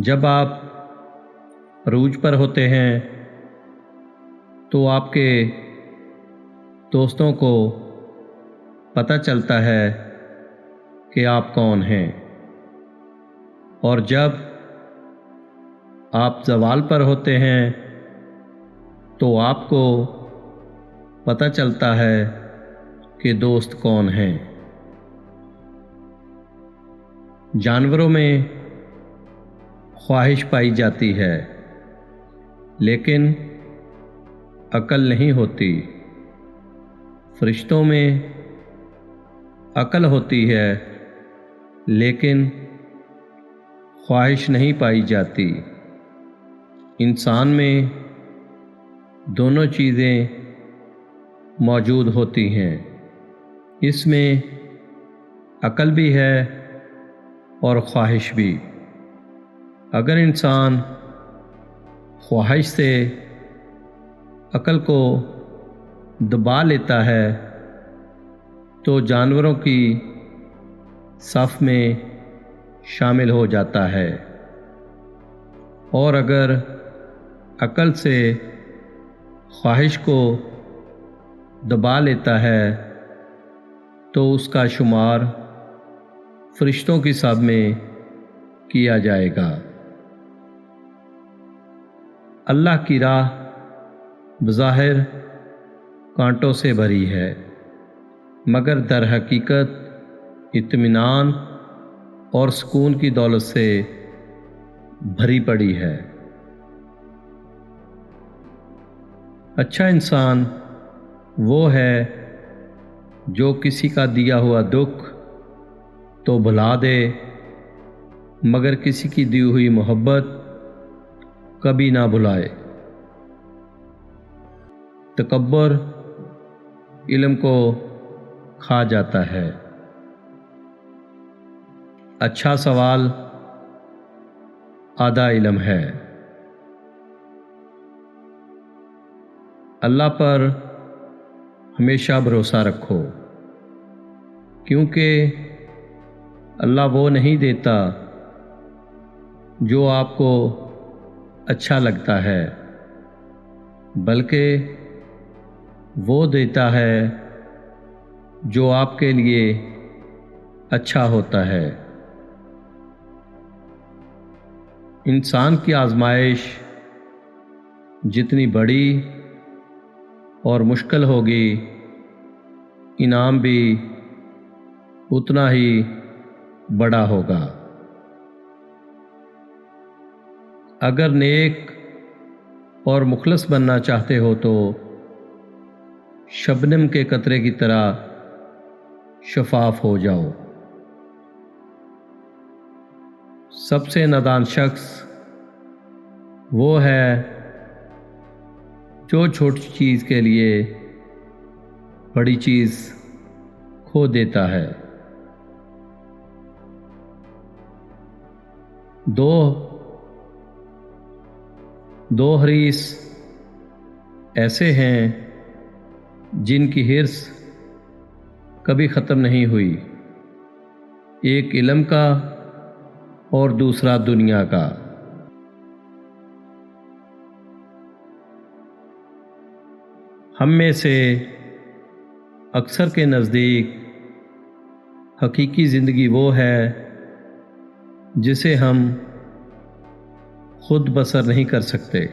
جب آپ عروج پر ہوتے ہیں تو آپ کے دوستوں کو پتہ چلتا ہے کہ آپ کون ہیں، اور جب آپ زوال پر ہوتے ہیں تو آپ کو پتہ چلتا ہے کہ دوست کون ہیں۔ جانوروں میں خواہش پائی جاتی ہے لیکن عقل نہیں ہوتی۔ فرشتوں میں عقل ہوتی ہے لیکن خواہش نہیں پائی جاتی۔ انسان میں دونوں چیزیں موجود ہوتی ہیں، اس میں عقل بھی ہے اور خواہش بھی۔ اگر انسان خواہش سے عقل کو دبا لیتا ہے تو جانوروں کی صف میں شامل ہو جاتا ہے، اور اگر عقل سے خواہش کو دبا لیتا ہے تو اس کا شمار فرشتوں کی صف میں کیا جائے گا۔ اللہ کی راہ بظاہر کانٹوں سے بھری ہے مگر در حقیقت اطمینان اور سکون کی دولت سے بھری پڑی ہے۔ اچھا انسان وہ ہے جو کسی کا دیا ہوا دکھ تو بھلا دے مگر کسی کی دی ہوئی محبت کبھی نہ بھلائے۔ تکبر علم کو کھا جاتا ہے۔ اچھا سوال آدھا علم ہے۔ اللہ پر ہمیشہ بھروسہ رکھو، کیونکہ اللہ وہ نہیں دیتا جو آپ کو اچھا لگتا ہے، بلکہ وہ دیتا ہے جو آپ کے لیے اچھا ہوتا ہے۔ انسان کی آزمائش جتنی بڑی اور مشکل ہوگی، انعام بھی اتنا ہی بڑا ہوگا۔ اگر نیک اور مخلص بننا چاہتے ہو تو شبنم کے قطرے کی طرح شفاف ہو جاؤ۔ سب سے نادان شخص وہ ہے جو چھوٹی چیز کے لیے بڑی چیز کھو دیتا ہے۔ دو حریص ایسے ہیں جن کی حرص کبھی ختم نہیں ہوئی، ایک علم کا اور دوسرا دنیا کا۔ ہم میں سے اکثر کے نزدیک حقیقی زندگی وہ ہے جسے ہم خود بسر نہیں کر سکتے۔